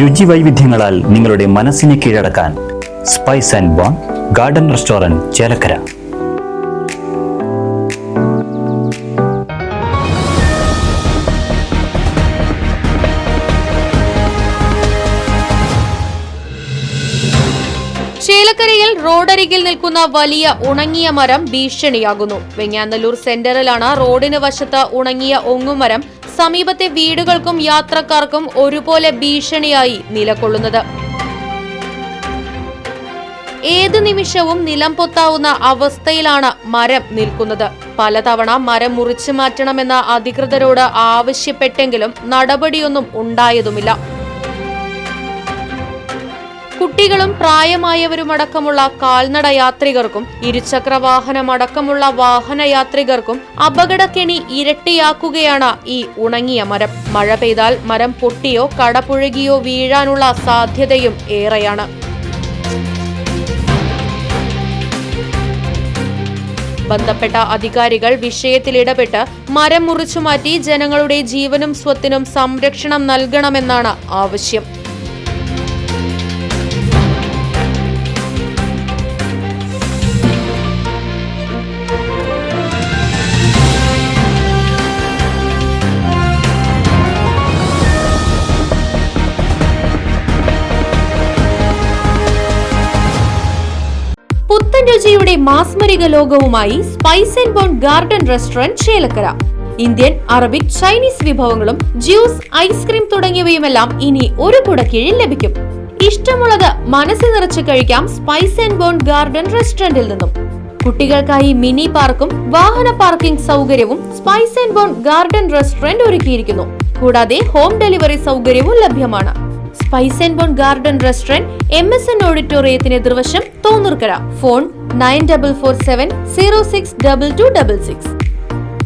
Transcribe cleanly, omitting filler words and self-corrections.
രുചി വൈവിധ്യങ്ങളാൽ നിങ്ങളുടെ മനസ്സിനെ കീഴടക്കാൻ spice and bone garden restaurant Chelakkara. ചേലക്കരയിൽ റോഡരികിൽ നിൽക്കുന്ന വലിയ ഉണങ്ങിയ മരം ഭീഷണിയാകുന്നു. വെങ്ങാനല്ലൂർ സെന്ററിലാണ് റോഡിന് വശത്ത് ഉണങ്ങിയ ഒങ്ങുമരം സമീപത്തെ വീടുകൾക്കും യാത്രക്കാർക്കും ഒരുപോലെ ഭീഷണിയായി നിലകൊള്ളുന്നത്. ഏത് നിമിഷവും നിലം പൊത്താവുന്ന അവസ്ഥയിലാണ് മരം നിൽക്കുന്നത്. പലതവണ മരം മുറിച്ചു മാറ്റണമെന്ന അധികൃതരോട് ആവശ്യപ്പെട്ടെങ്കിലും നടപടിയൊന്നും ഉണ്ടായതുമില്ല. കുട്ടികളും പ്രായമായവരുമടക്കമുള്ള കാൽനട യാത്രികർക്കും ഇരുചക്ര വാഹനമടക്കമുള്ള വാഹനയാത്രികർക്കും അപകടക്കെണി ഇരട്ടിയാക്കുകയാണ് ഈ ഉണങ്ങിയ മരം. മഴ പെയ്താൽ മരം പൊട്ടിയോ കടപുഴകിയോ വീഴാനുള്ള സാധ്യതയും ഏറെയാണ്. ബന്ധപ്പെട്ട അധികാരികൾ വിഷയത്തിൽ ഇടപെട്ട് മരം മുറിച്ചുമാറ്റി ജനങ്ങളുടെ ജീവനും സ്വത്തിനും സംരക്ഷണം നൽകണമെന്നാണ് ആവശ്യം. പുത്തൻ രുചിയുടെ മാസ്മരിക ലോകവുമായി spice and bone garden restaurant Chelakkara. Indian, Arabic, Chinese വിഭവങ്ങളും ജ്യൂസ്, ഐസ്ക്രീം തുടങ്ങിയവയുമെല്ലാം ഇനി ഒരു കുടക്കീഴിൽ ലഭിക്കും. ഇഷ്ടമുള്ളത് മനസ്സിൽ നിറച്ച് കഴിക്കാം സ്പൈസ് ആൻഡ് ബോൺ ഗാർഡൻ റെസ്റ്റോറന്റിൽ നിന്നും. കുട്ടികൾക്കായി മിനി പാർക്കും വാഹന പാർക്കിംഗ് സൗകര്യവും spice and bone garden restaurant ഒരുക്കിയിരിക്കുന്നു. കൂടാതെ ഹോം ഡെലിവറി സൗകര്യവും ലഭ്യമാണ്. Spice and bone garden restaurant MSN ഓഡിറ്റോറിയത്തിന് എതിർവശം തോന്നൂർക്കര. ഫോൺ 9447 062266.